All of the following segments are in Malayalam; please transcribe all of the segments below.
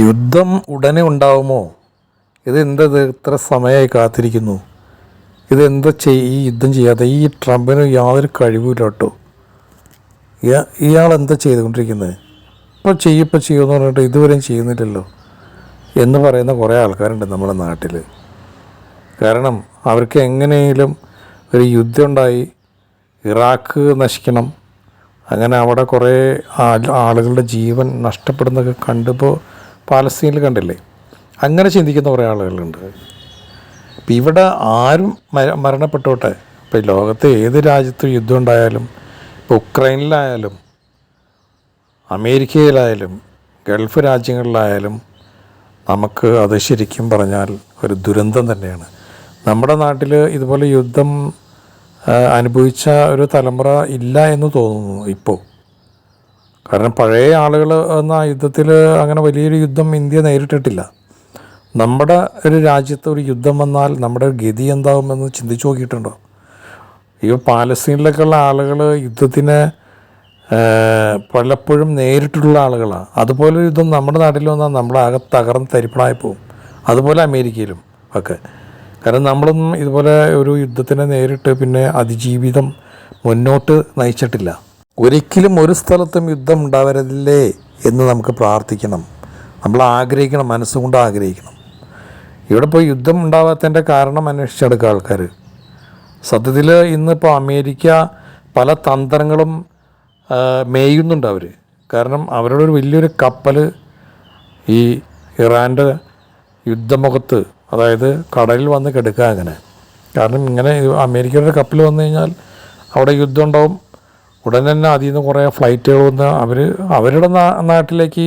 യുദ്ധം ഉടനെ ഉണ്ടാവുമോ? ഇതെന്തത് ഇത്ര സമയമായി കാത്തിരിക്കുന്നു? ഇതെന്താ ഈ യുദ്ധം ചെയ്യാതെ? ഈ ട്രംപിന് യാതൊരു കഴിവില്ല കേട്ടോ. ഇയാൾ എന്താ ചെയ്തുകൊണ്ടിരിക്കുന്നത്? ഇപ്പോൾ ചെയ്യുമെന്ന് പറഞ്ഞിട്ട് ഇതുവരെയും ചെയ്യുന്നില്ലല്ലോ എന്ന് പറയുന്ന കുറേ ആൾക്കാരുണ്ട് നമ്മുടെ നാട്ടിൽ. കാരണം അവർക്ക് എങ്ങനെയെങ്കിലും ഒരു യുദ്ധം ഉണ്ടായി ഇറാഖ് നശിക്കണം, അങ്ങനെ അവിടെ കുറേ ആളുകളുടെ ജീവൻ നഷ്ടപ്പെടുന്നതൊക്കെ കണ്ടപ്പോൾ പാലസ്തീനിൽ കണ്ടില്ലേ? അങ്ങനെ ചിന്തിക്കുന്ന കുറേ ആളുകളുണ്ട്. ഇപ്പം ഇവിടെ ആരും മരണപ്പെട്ടോട്ടെ, ഇപ്പം ലോകത്തെ ഏത് രാജ്യത്തും യുദ്ധം ഉണ്ടായാലും, ഇപ്പോൾ ഉക്രൈനിലായാലും അമേരിക്കയിലായാലും ഗൾഫ് രാജ്യങ്ങളിലായാലും നമുക്ക് അത് ശരിക്കും പറഞ്ഞാൽ ഒരു ദുരന്തം തന്നെയാണ്. നമ്മുടെ നാട്ടിൽ ഇതുപോലെ യുദ്ധം അനുഭവിച്ച ഒരു തലമുറ ഇല്ല എന്ന് തോന്നുന്നു ഇപ്പോൾ. കാരണം പഴയ ആളുകൾ എന്ന യുദ്ധത്തിൽ അങ്ങനെ വലിയൊരു യുദ്ധം ഇന്ത്യ നേരിട്ടിട്ടില്ല. നമ്മുടെ ഒരു രാജ്യത്ത് ഒരു യുദ്ധം വന്നാൽ നമ്മുടെ ഗതി എന്താകുമെന്ന് ചിന്തിച്ചു നോക്കിയിട്ടുണ്ടോ? ഈ പാലസ്തീനിലൊക്കെയുള്ള ആളുകൾ യുദ്ധത്തിന് പലപ്പോഴും നേരിട്ടുള്ള ആളുകളാണ്. അതുപോലെ യുദ്ധം നമ്മുടെ നാട്ടിൽ വന്നാൽ നമ്മളാകെ തകർന്ന് തരിപ്പണമായി പോകും. അതുപോലെ അമേരിക്കയിലും ഒക്കെ. കാരണം നമ്മളൊന്നും ഇതുപോലെ ഒരു യുദ്ധത്തിനെ നേരിട്ട് പിന്നെ അതിജീവിതം മുന്നോട്ട് നയിച്ചിട്ടില്ല. ഒരിക്കലും ഒരു സ്ഥലത്തും യുദ്ധം ഉണ്ടാവരുതല്ലേ എന്ന് നമുക്ക് പ്രാർത്ഥിക്കണം, നമ്മൾ ആഗ്രഹിക്കണം, മനസ്സുകൊണ്ട് ആഗ്രഹിക്കണം. ഇവിടെ ഇപ്പോൾ യുദ്ധം ഉണ്ടാവാത്തതിൻ്റെ കാരണം അന്വേഷിച്ചെടുക്കുക ആൾക്കാർ. സത്യത്തിൽ ഇന്നിപ്പോൾ അമേരിക്ക പല തന്ത്രങ്ങളും മേയുന്നുണ്ട് അവർ. കാരണം അവരുടെ ഒരു വലിയൊരു കപ്പൽ ഈ ഇറാൻ്റെ യുദ്ധമുഖത്ത്, അതായത് കടലിൽ വന്ന് കിടക്കുക അങ്ങനെ. കാരണം ഇങ്ങനെ അമേരിക്കയുടെ കപ്പൽ വന്നു കഴിഞ്ഞാൽ അവിടെ യുദ്ധം ഉണ്ടാവും. ഉടൻ തന്നെ അതിൽ നിന്ന് കുറേ ഫ്ലൈറ്റുകൾ വന്ന് അവരുടെ നാട്ടിലേക്ക്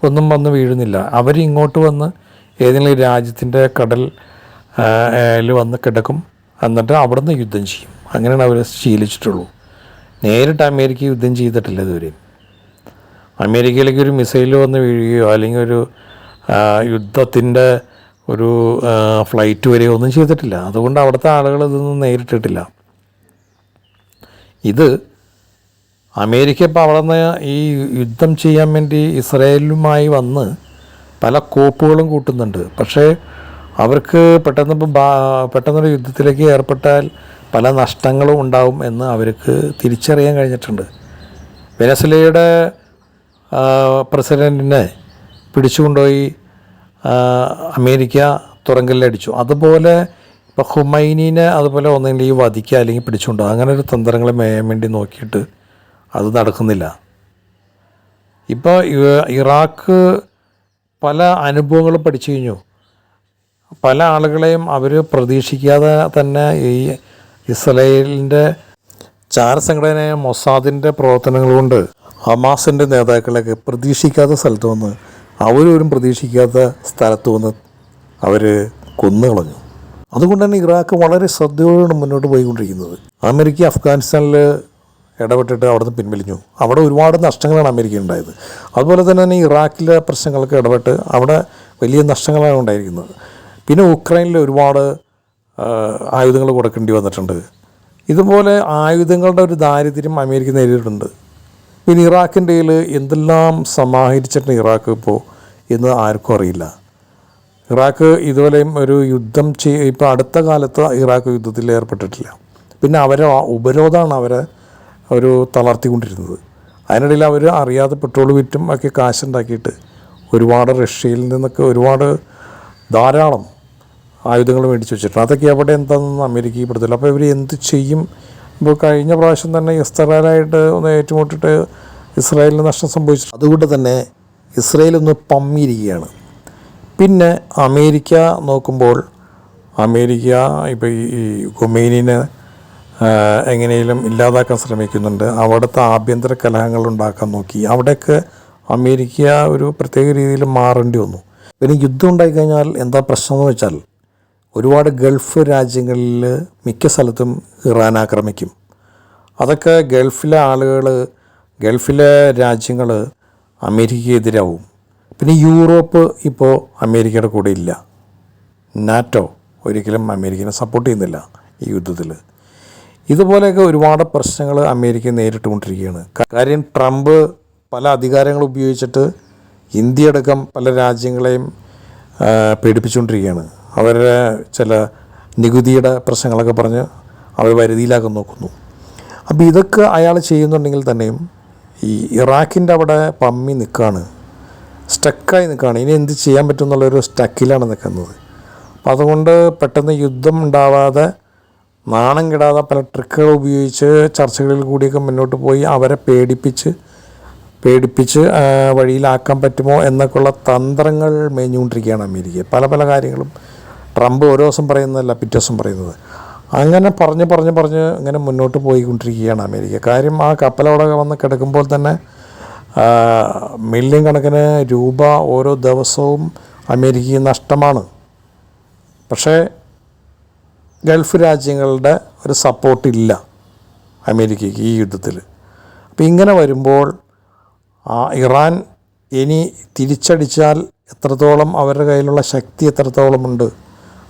ഒന്നും വന്ന് വീഴുന്നില്ല. അവരിങ്ങോട്ട് വന്ന് ഏതെങ്കിലും രാജ്യത്തിൻ്റെ കടലിൽ വന്ന് കിടക്കും, എന്നിട്ട് അവിടെ നിന്ന് യുദ്ധം ചെയ്യും. അങ്ങനെയാണ് അവർ ശീലിച്ചിട്ടുള്ളൂ. നേരിട്ട് അമേരിക്ക യുദ്ധം ചെയ്തിട്ടില്ല ഇതുവരെ. അമേരിക്കയിലേക്ക് ഒരു മിസൈൽ വന്ന് വീഴുകയോ അല്ലെങ്കിൽ ഒരു യുദ്ധത്തിൻ്റെ ഒരു ഫ്ലൈറ്റ് വരികയോ ഒന്നും ചെയ്തിട്ടില്ല. അതുകൊണ്ട് അവിടുത്തെ ആളുകൾ ഇതൊന്നും നേരിട്ടിട്ടില്ല. ഇത് അമേരിക്ക ഇപ്പോൾ അവിടെ നിന്ന് ഈ യുദ്ധം ചെയ്യാൻ വേണ്ടി ഇസ്രായേലുമായി വന്ന് പല കോപ്പുകളും കൂട്ടുന്നുണ്ട്. പക്ഷേ അവർക്ക് പെട്ടെന്നൊരു യുദ്ധത്തിലേക്ക് ഏർപ്പെട്ടാൽ പല നഷ്ടങ്ങളും ഉണ്ടാവും എന്ന് അവർക്ക് തിരിച്ചറിയാൻ കഴിഞ്ഞിട്ടുണ്ട്. വെനസ്വേലയുടെ പ്രസിഡൻറ്റിനെ പിടിച്ചുകൊണ്ടുപോയി അമേരിക്ക തുറങ്കലിലടിച്ചു. അതുപോലെ ഇപ്പോൾ ഹുമൈനീനെ അതുപോലെ ഒന്നെങ്കിൽ വധിക്കുക അല്ലെങ്കിൽ പിടിച്ചുകൊണ്ടുപോകുക, അങ്ങനെ ഒരു തന്ത്രങ്ങൾ മേയാൻ വേണ്ടി നോക്കിയിട്ട് അത് നടക്കുന്നില്ല. ഇപ്പോൾ ഇറാഖ് പല അനുഭവങ്ങളും പഠിച്ചു കഴിഞ്ഞു. പല ആളുകളെയും അവർ പ്രതീക്ഷിക്കാതെ തന്നെ ഈ ഇസ്രായേലിൻ്റെ ചാരസംഘടനയായ മൊസാദിൻ്റെ പ്രവർത്തനങ്ങൾ കൊണ്ട് ഹമാസിൻ്റെ നേതാക്കളെയൊക്കെ പ്രതീക്ഷിക്കാത്ത സ്ഥലത്ത് വന്ന്, അവരൊരും പ്രതീക്ഷിക്കാത്ത സ്ഥലത്ത് വന്ന് അവർ കൊന്നുകളഞ്ഞു. അതുകൊണ്ട് തന്നെ ഇറാഖ് വളരെ ശ്രദ്ധയോടെ മുന്നോട്ട് പോയിക്കൊണ്ടിരിക്കുന്നത്. അമേരിക്ക അഫ്ഗാനിസ്ഥാനിൽ ഇടപെട്ടിട്ട് അവിടെ നിന്ന് പിൻവലിഞ്ഞു. അവിടെ ഒരുപാട് നഷ്ടങ്ങളാണ് അമേരിക്ക ഉണ്ടായത്. അതുപോലെ തന്നെ ഇറാഖിലെ പ്രശ്നങ്ങൾക്ക് ഇടപെട്ട് അവിടെ വലിയ നഷ്ടങ്ങളാണ് ഉണ്ടായിരിക്കുന്നത്. പിന്നെ ഉക്രൈനിൽ ഒരുപാട് ആയുധങ്ങൾ കൊടുക്കേണ്ടി വന്നിട്ടുണ്ട്. ഇതുപോലെ ആയുധങ്ങളുടെ ഒരു ദാരിദ്ര്യം അമേരിക്ക നേരിട്ടിട്ടുണ്ട്. പിന്നെ ഇറാഖിൻ്റെ കയ്യിൽ എന്തെല്ലാം സമാഹരിച്ചിട്ടുണ്ട് ഇറാഖ് ഇപ്പോൾ എന്ന് ആർക്കും അറിയില്ല. ഇറാഖ് ഇതുപോലെയും ഒരു യുദ്ധം ഇപ്പോൾ അടുത്ത കാലത്ത് ഇറാഖ് യുദ്ധത്തിൽ ഏർപ്പെട്ടിട്ടില്ല. പിന്നെ അവരെ ഉപരോധമാണ് അവരെ ഒരു തളർത്തിക്കൊണ്ടിരുന്നത്. അതിനിടയിൽ അവർ അറിയാതെ പെട്രോൾ വിറ്റും ഒക്കെ കാശുണ്ടാക്കിയിട്ട് ഒരുപാട് റഷ്യയിൽ നിന്നൊക്കെ ധാരാളം ആയുധങ്ങൾ മേടിച്ച് വെച്ചിട്ടുണ്ട്. അതൊക്കെ എവിടെ എന്താണെന്ന് അമേരിക്കയ്ക്ക് പെടുത്തില്ല. അപ്പോൾ ഇവർ എന്ത് ചെയ്യും? ഇപ്പോൾ കഴിഞ്ഞ പ്രാവശ്യം തന്നെ ഇസ്രായേലായിട്ട് ഒന്ന് ഏറ്റുമുട്ടിട്ട് ഇസ്രായേലിന് നഷ്ടം സംഭവിച്ചു. അതുകൊണ്ട് തന്നെ ഇസ്രായേൽ ഒന്ന് പമ്മിയിരിക്കുകയാണ്. പിന്നെ അമേരിക്ക നോക്കുമ്പോൾ അമേരിക്ക ഇപ്പോൾ ഈ ഖൊമൈനിനെ എങ്ങനെയും ഇല്ലാതാക്കാൻ ശ്രമിക്കുന്നുണ്ട്. അവിടുത്തെ ആഭ്യന്തര കലഹങ്ങൾ ഉണ്ടാക്കാൻ നോക്കി. അവിടെയൊക്കെ അമേരിക്ക ഒരു പ്രത്യേക രീതിയിൽ മാറേണ്ടി വന്നു. പിന്നെ യുദ്ധം ഉണ്ടായിക്കഴിഞ്ഞാൽ എന്താ പ്രശ്നം എന്ന് വെച്ചാൽ, ഒരുപാട് ഗൾഫ് രാജ്യങ്ങളിൽ മിക്ക സ്ഥലത്തും ഇറാൻ ആക്രമിക്കും. അതൊക്കെ ഗൾഫിലെ ആളുകൾ, ഗൾഫിലെ രാജ്യങ്ങൾ അമേരിക്കയ്ക്കെതിരാവും. പിന്നെ യൂറോപ്പ് ഇപ്പോൾ അമേരിക്കയുടെ കൂടെ ഇല്ല. നാറ്റോ ഒരിക്കലും അമേരിക്കനെ സപ്പോർട്ട് ചെയ്യുന്നില്ല ഈ യുദ്ധത്തിൽ. ഇതുപോലെയൊക്കെ ഒരുപാട് പ്രശ്നങ്ങൾ അമേരിക്ക നേരിട്ടുകൊണ്ടിരിക്കുകയാണ്. കാര്യം ട്രംപ് പല അധികാരങ്ങൾ ഉപയോഗിച്ചിട്ട് ഇന്ത്യ അടക്കം പല രാജ്യങ്ങളെയും പേടിപ്പിച്ചുകൊണ്ടിരിക്കുകയാണ്. അവരുടെ ചില നികുതിയുടെ പ്രശ്നങ്ങളൊക്കെ പറഞ്ഞ് അവർ വരുതിയിലാക്കാൻ നോക്കുന്നു. അപ്പോൾ ഇതൊക്കെ അയാൾ ചെയ്യുന്നുണ്ടെങ്കിൽ തന്നെയും ഈ ഇറാഖിൻ്റെ അവിടെ പമ്മി നിൽക്കുകയാണ്, സ്റ്റക്കായി നിൽക്കുകയാണ്. ഇനി എന്ത് ചെയ്യാൻ പറ്റും എന്നുള്ളൊരു സ്റ്റക്കിലാണ് നിൽക്കുന്നത്. അപ്പം അതുകൊണ്ട് പെട്ടെന്ന് യുദ്ധം ഉണ്ടാവാതെ നാണം കിടാതെ പല ട്രിക്കുകൾ ഉപയോഗിച്ച് ചർച്ചകളിൽ കൂടിയൊക്കെ മുന്നോട്ട് പോയി അവരെ പേടിപ്പിച്ച് വഴിയിലാക്കാൻ പറ്റുമോ എന്നൊക്കെയുള്ള തന്ത്രങ്ങൾ മേഞ്ഞുകൊണ്ടിരിക്കുകയാണ് അമേരിക്ക. പല പല കാര്യങ്ങളും ട്രംപ് ഓരോ ദിവസം പറയുന്നതല്ല പിറ്റേ ദിവസം പറയുന്നത്. അങ്ങനെ പറഞ്ഞ് ഇങ്ങനെ മുന്നോട്ട് പോയിക്കൊണ്ടിരിക്കുകയാണ് അമേരിക്ക. കാര്യം ആ കപ്പലവിടെ വന്ന് കിടക്കുമ്പോൾ തന്നെ മില്യൺ കണക്കിന് രൂപ ഓരോ ദിവസവും അമേരിക്കയ്ക്ക് നഷ്ടമാണ്. പക്ഷേ ഗൾഫ് രാജ്യങ്ങളുടെ ഒരു സപ്പോർട്ടില്ല അമേരിക്കയ്ക്ക് ഈ യുദ്ധത്തിൽ. അപ്പോൾ ഇങ്ങനെ വരുമ്പോൾ ഇറാൻ ഇനി തിരിച്ചടിച്ചാൽ എത്രത്തോളം അവരുടെ കയ്യിലുള്ള ശക്തി എത്രത്തോളമുണ്ട്,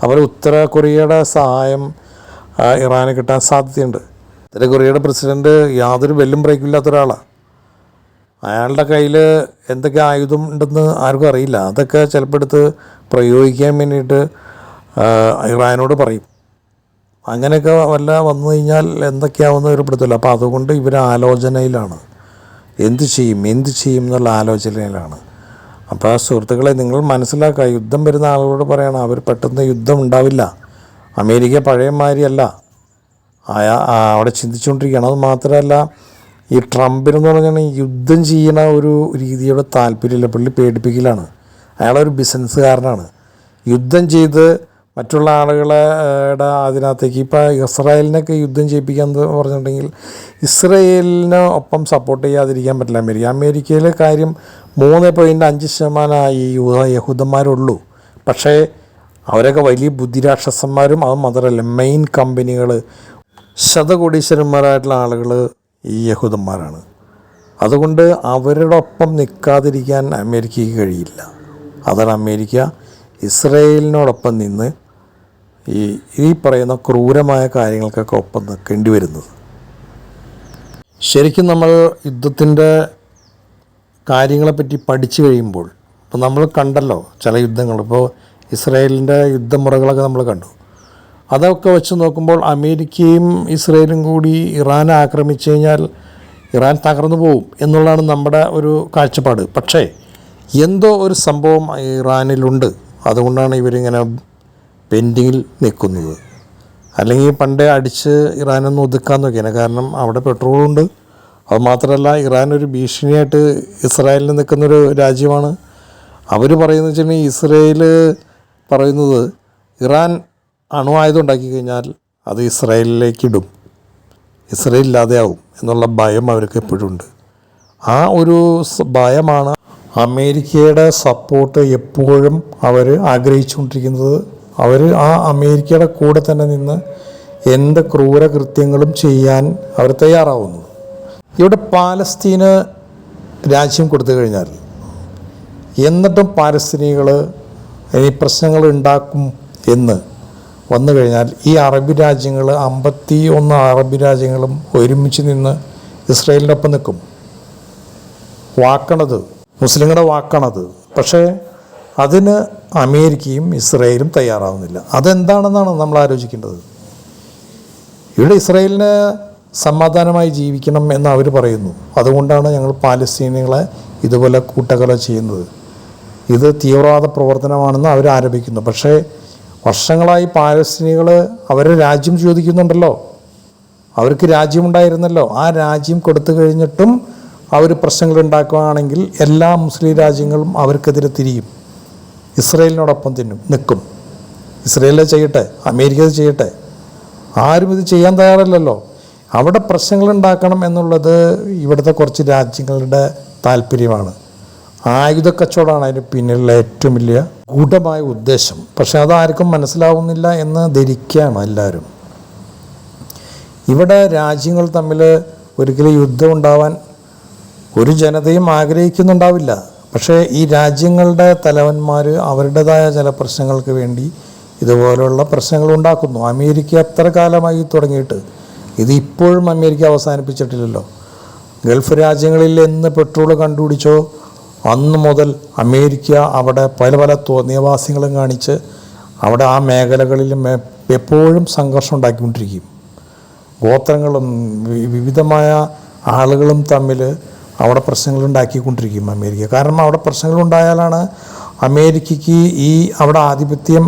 അവർ ഉത്തര കൊറിയയുടെ സഹായം ഇറാന് കിട്ടാൻ സാധ്യതയുണ്ട്. ഉത്തര കൊറിയയുടെ പ്രസിഡൻറ്റ് യാതൊരു വെല്ലും ബ്രേക്കില്ലാത്ത ഒരാളാണ്. അയാളുടെ കയ്യിൽ എന്തൊക്കെ ആയുധം ഉണ്ടെന്ന് ആർക്കും അറിയില്ല. അതൊക്കെ ചിലപ്പോൾ എടുത്ത് പ്രയോഗിക്കാൻ വേണ്ടിയിട്ട് ഇറാനോട് പറയും. അങ്ങനെയൊക്കെ വന്നു കഴിഞ്ഞാൽ എന്തൊക്കെയാവുന്ന ഒരു പിടുത്തമില്ല. അപ്പോൾ അതുകൊണ്ട് ഇവർ ആലോചനയിലാണ്, എന്ത് ചെയ്യും എന്നുള്ള ആലോചനയിലാണ്. അപ്പോൾ സുഹൃത്തുക്കളെ, നിങ്ങൾ മനസ്സിലാക്കുക, യുദ്ധം വരുന്ന ആളുകളോട് പറയണം, അവർ പെട്ടെന്ന് യുദ്ധം ഉണ്ടാവില്ല. അമേരിക്ക പഴയ മാതിരിയല്ല, അവിടെ ചിന്തിച്ചുകൊണ്ടിരിക്കുകയാണ്. അത് മാത്രമല്ല, ഈ ട്രംപിനെന്ന് പറഞ്ഞാൽ യുദ്ധം ചെയ്യുന്ന ഒരു രീതിയോട് താല്പര്യമില്ല. പുള്ളി പേടിപ്പിക്കലാണ്. അയാളൊരു ബിസിനസ്സുകാരനാണ്. യുദ്ധം ചെയ്ത് മറ്റുള്ള ആളുകളുടെ അതിനകത്തേക്ക് ഇപ്പോൾ ഇസ്രായേലിനൊക്കെ യുദ്ധം ചെയ്യിപ്പിക്കാന്ന് പറഞ്ഞിട്ടുണ്ടെങ്കിൽ ഇസ്രായേലിന് ഒപ്പം സപ്പോർട്ട് ചെയ്യാതിരിക്കാൻ പറ്റില്ല അമേരിക്കയിലെ കാര്യം. 3.5% ഈ യഹൂദന്മാരുള്ളൂ. പക്ഷേ അവരൊക്കെ വലിയ ബുദ്ധിരാക്ഷസന്മാരും, അത് മാത്രമല്ല മെയിൻ കമ്പനികൾ, ശതകോടീശ്വരന്മാരായിട്ടുള്ള ആളുകൾ ഈ യഹൂദന്മാരാണ്. അതുകൊണ്ട് അവരുടെ ഒപ്പം നിൽക്കാതിരിക്കാൻ അമേരിക്കയ്ക്ക് കഴിയില്ല. അതാണ് അമേരിക്ക ഇസ്രായേലിനോടൊപ്പം നിന്ന് ഈ പറയുന്ന ക്രൂരമായ കാര്യങ്ങൾക്കൊക്കെ ഒപ്പം നിൽക്കേണ്ടി വരുന്നത്. ശരിക്കും നമ്മൾ യുദ്ധത്തിൻ്റെ കാര്യങ്ങളെപ്പറ്റി പഠിച്ചു കഴിയുമ്പോൾ, ഇപ്പോൾ നമ്മൾ കണ്ടല്ലോ ചില യുദ്ധങ്ങൾ, ഇപ്പോൾ ഇസ്രായേലിൻ്റെ യുദ്ധമുറകളൊക്കെ നമ്മൾ കണ്ടു. അതൊക്കെ വെച്ച് നോക്കുമ്പോൾ അമേരിക്കയും ഇസ്രായേലും കൂടി ഇറാനെ ആക്രമിച്ചു കഴിഞ്ഞാൽ ഇറാൻ തകർന്നു പോകും എന്നുള്ളതാണ് നമ്മുടെ ഒരു കാഴ്ചപ്പാട്. പക്ഷേ എന്തോ ഒരു സംഭവം ഇറാനിലുണ്ട്. അതുകൊണ്ടാണ് ഇവരിങ്ങനെ പെൻഡിങ്ങിൽ നിൽക്കുന്നത്. അല്ലെങ്കിൽ പണ്ടേ അടിച്ച് ഇറാനൊന്ന് ഒതുക്കാൻ നോക്കിയാണ്. കാരണം അവിടെ പെട്രോളുണ്ട്. അത് മാത്രമല്ല, ഇറാൻ ഒരു ഭീഷണിയായിട്ട് ഇസ്രായേലിന് നിൽക്കുന്നൊരു രാജ്യമാണ്. അവർ പറയുന്നത് വെച്ചിട്ടുണ്ടെങ്കിൽ, ഇസ്രായേൽ പറയുന്നത് ഇറാൻ അണുവായുധം ഉണ്ടാക്കി കഴിഞ്ഞാൽ അത് ഇസ്രായേലിലേക്ക് ഇടും, ഇസ്രായേൽ ഇല്ലാതെയാവും എന്നുള്ള ഭയം അവർക്ക് എപ്പോഴും ഉണ്ട്. ആ ഒരു ഭയമാണ് അമേരിക്കയുടെ സപ്പോർട്ട് എപ്പോഴും അവർ ആഗ്രഹിച്ചുകൊണ്ടിരിക്കുന്നത്. അവർ ആ അമേരിക്കയുടെ കൂടെ തന്നെ നിന്ന് എന്ത് ക്രൂരകൃത്യങ്ങളും ചെയ്യാൻ അവർ തയ്യാറാവുന്നു. ഇവിടെ പാലസ്തീന് രാജ്യം കൊടുത്തു കഴിഞ്ഞാൽ എന്നിട്ടും പാലസ്തീനികൾ ഇനി പ്രശ്നങ്ങൾ ഉണ്ടാക്കും എന്ന് വന്നു കഴിഞ്ഞാൽ ഈ അറബി രാജ്യങ്ങൾ 51 അറബി രാജ്യങ്ങളും ഒരുമിച്ച് നിന്ന് ഇസ്രായേലിൻ്റെ ഒപ്പം നിൽക്കും. വാക്കണത് മുസ്ലിങ്ങളുടെ വാക്കാണത്. പക്ഷേ അതിന് അമേരിക്കയും ഇസ്രായേലും തയ്യാറാവുന്നില്ല. അതെന്താണെന്നാണ് നമ്മൾ ആലോചിക്കേണ്ടത്. ഇവിടെ ഇസ്രായേലിന് സമാധാനമായി ജീവിക്കണം എന്ന് അവർ പറയുന്നു. അതുകൊണ്ടാണ് ഞങ്ങൾ പാലസ്തീനികളെ ഇതുപോലെ കൂട്ടക്കൊല ചെയ്യുന്നത്. ഇത് തീവ്രവാദ പ്രവർത്തനമാണെന്ന് അവർ ആരോപിക്കുന്നു. പക്ഷേ വർഷങ്ങളായി പാലസ്തീനികൾ അവരുടെ രാജ്യം ചോദിക്കുന്നുണ്ടല്ലോ. അവർക്ക് രാജ്യമുണ്ടായിരുന്നല്ലോ. ആ രാജ്യം കൊടുത്തു കഴിഞ്ഞിട്ടും അവർ പ്രശ്നങ്ങൾ ഉണ്ടാക്കുകയാണെങ്കിൽ എല്ലാ മുസ്ലിം രാജ്യങ്ങളും അവർക്കെതിരെ തിരിയും, ഇസ്രായേലിനോടൊപ്പം നിൽക്കും. ഇസ്രായേൽ ചെയ്യട്ടെ, അമേരിക്ക ചെയ്യട്ടെ, ആരും ഇത് ചെയ്യാൻ തയ്യാറല്ലല്ലോ. അവിടെ പ്രശ്നങ്ങൾ ഉണ്ടാക്കണം എന്നുള്ളത് ഇവിടുത്തെ കുറച്ച് രാജ്യങ്ങളുടെ താല്പര്യമാണ്. ആയുധ കച്ചവടമാണ് അതിന് പിന്നിലുള്ള ഏറ്റവും വലിയ ഗൂഢമായ ഉദ്ദേശം. പക്ഷെ അതാർക്കും മനസ്സിലാവുന്നില്ല എന്ന് ധരിക്കുകയാണ് എല്ലാവരും. ഇവിടെ രാജ്യങ്ങൾ തമ്മിൽ ഒരിക്കലും യുദ്ധം ഉണ്ടാവാൻ ഒരു ജനതയും ആഗ്രഹിക്കുന്നുണ്ടാവില്ല. പക്ഷേ ഈ രാജ്യങ്ങളുടെ തലവന്മാർ അവരുടേതായ ചില പ്രശ്നങ്ങൾക്ക് വേണ്ടി ഇതുപോലുള്ള പ്രശ്നങ്ങൾ ഉണ്ടാക്കുന്നു. അമേരിക്ക എത്ര കാലമായി തുടങ്ങിയിട്ട് ഇത് ഇപ്പോഴും അമേരിക്ക അവസാനിപ്പിച്ചിട്ടില്ലല്ലോ. ഗൾഫ് രാജ്യങ്ങളിൽ എന്ന് പെട്രോൾ കണ്ടുപിടിച്ചോ അന്ന് മുതൽ അമേരിക്ക അവിടെ പല പല തോന്നിയവാസികളും കാണിച്ച് അവിടെ ആ മേഖലകളിലും എപ്പോഴും സംഘർഷം ഉണ്ടാക്കിക്കൊണ്ടിരിക്കും. ഗോത്രങ്ങളും വിവിധമായ ആളുകളും തമ്മിൽ അവിടെ പ്രശ്നങ്ങൾ ഉണ്ടാക്കിക്കൊണ്ടിരിക്കും അമേരിക്ക. കാരണം അവിടെ പ്രശ്നങ്ങളുണ്ടായാലാണ് അമേരിക്കയ്ക്ക് അവിടെ ആധിപത്യം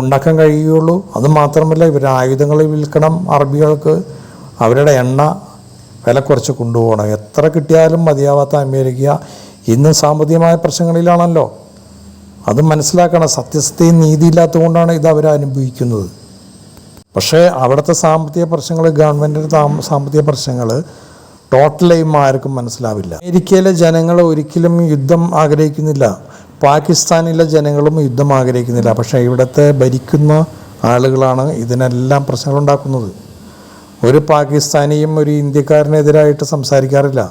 ഉണ്ടാക്കാൻ കഴിയുകയുള്ളൂ. അതുമാത്രമല്ല, ഇവർ ആയുധങ്ങൾ വിൽക്കണം അറബികൾക്ക്, അവരുടെ എണ്ണ വില കുറച്ച് കൊണ്ടുപോകണം. എത്ര കിട്ടിയാലും മതിയാവാത്ത അമേരിക്ക ഇന്ന് സാമ്പത്തികമായ പ്രശ്നങ്ങളിലാണല്ലോ. അത് മനസ്സിലാക്കണം. സത്യസത്യയും നീതിയില്ലാത്തതുകൊണ്ടാണ് ഇത് അവർ അനുഭവിക്കുന്നത്. പക്ഷേ അവിടുത്തെ സാമ്പത്തിക പ്രശ്നങ്ങൾ, ഗവൺമെൻറ്റിൻ്റെ സാമ്പത്തിക പ്രശ്നങ്ങൾ ടോട്ടലായും ആർക്കും മനസ്സിലാവില്ല. അമേരിക്കയിലെ ജനങ്ങൾ ഒരിക്കലും യുദ്ധം ആഗ്രഹിക്കുന്നില്ല, പാകിസ്ഥാനിലെ ജനങ്ങളും യുദ്ധം ആഗ്രഹിക്കുന്നില്ല. പക്ഷേ ഇവിടുത്തെ ഭരിക്കുന്ന ആളുകളാണ് ഇതിനെല്ലാം പ്രശ്നങ്ങളുണ്ടാക്കുന്നത്. ഒരു പാകിസ്ഥാനിയും ഒരു ഇന്ത്യക്കാരനെതിരായിട്ട് സംസാരിക്കാറില്ല.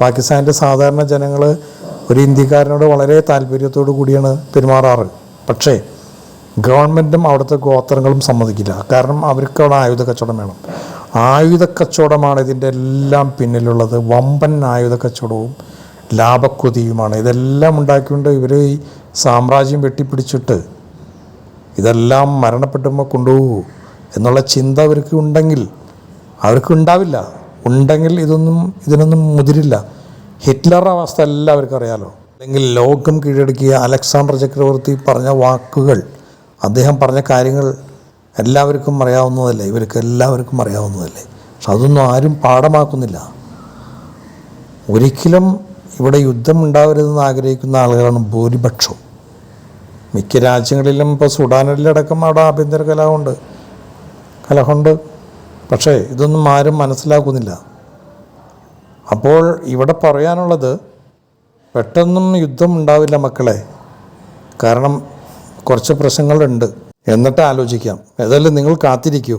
പാകിസ്ഥാനിൻ്റെ സാധാരണ ജനങ്ങൾ ഒരു ഇന്ത്യക്കാരനോട് വളരെ താല്പര്യത്തോടു കൂടിയാണ് പെരുമാറാറ്. പക്ഷേ ഗവൺമെൻറ്റും അവിടുത്തെ ഗോത്രങ്ങളും സമ്മതിക്കില്ല. കാരണം അവർക്ക് അവിടെ ആയുധ കച്ചവടം വേണം. ആയുധ കച്ചവടമാണ് ഇതിൻ്റെ എല്ലാം പിന്നിലുള്ളത്. വമ്പൻ ആയുധ കച്ചവടവും ലാഭക്കൊതിയുമാണ്. ഇതെല്ലാം ഉണ്ടാക്കിക്കൊണ്ട് ഇവർ ഈ സാമ്രാജ്യം വെട്ടിപ്പിടിച്ചിട്ട് ഇതെല്ലാം മരണപ്പെട്ടുമ്പോൾ കൊണ്ടുപോകൂ എന്നുള്ള ചിന്ത അവർക്ക് ഉണ്ടെങ്കിൽ, അവർക്ക് ഉണ്ടാവില്ല. ഉണ്ടെങ്കിൽ ഇതിനൊന്നും മുതിരില്ല. ഹിറ്റ്ലറുടെ അവസ്ഥ എല്ലാവർക്കും അറിയാലോ. അല്ലെങ്കിൽ ലോകം കീഴടക്കിയ അലക്സാണ്ടർ ചക്രവർത്തി പറഞ്ഞ വാക്കുകൾ, അദ്ദേഹം പറഞ്ഞ കാര്യങ്ങൾ എല്ലാവർക്കും അറിയാവുന്നതല്ലേ, ഇവർക്ക് എല്ലാവർക്കും അറിയാവുന്നതല്ലേ. പക്ഷെ അതൊന്നും ആരും പാഠമാക്കുന്നില്ല. ഒരിക്കലും ഇവിടെ യുദ്ധം ഉണ്ടാവരുതെന്ന് ആഗ്രഹിക്കുന്ന ആളുകളാണ് ഭൂരിപക്ഷം. മിക്ക രാജ്യങ്ങളിലും ഇപ്പോൾ സുഡാനിലടക്കം അവിടെ ആഭ്യന്തര കലഹമുണ്ട്. പക്ഷേ ഇതൊന്നും ആരും മനസ്സിലാക്കുന്നില്ല. അപ്പോൾ ഇവിടെ പറയാനുള്ളത്, പെട്ടെന്നും യുദ്ധം ഉണ്ടാവില്ല മക്കളെ. കാരണം കുറച്ച് പ്രശ്നങ്ങളുണ്ട്. എന്നിട്ട് ആലോചിക്കാം. ഏതായാലും നിങ്ങൾ കാത്തിരിക്കൂ.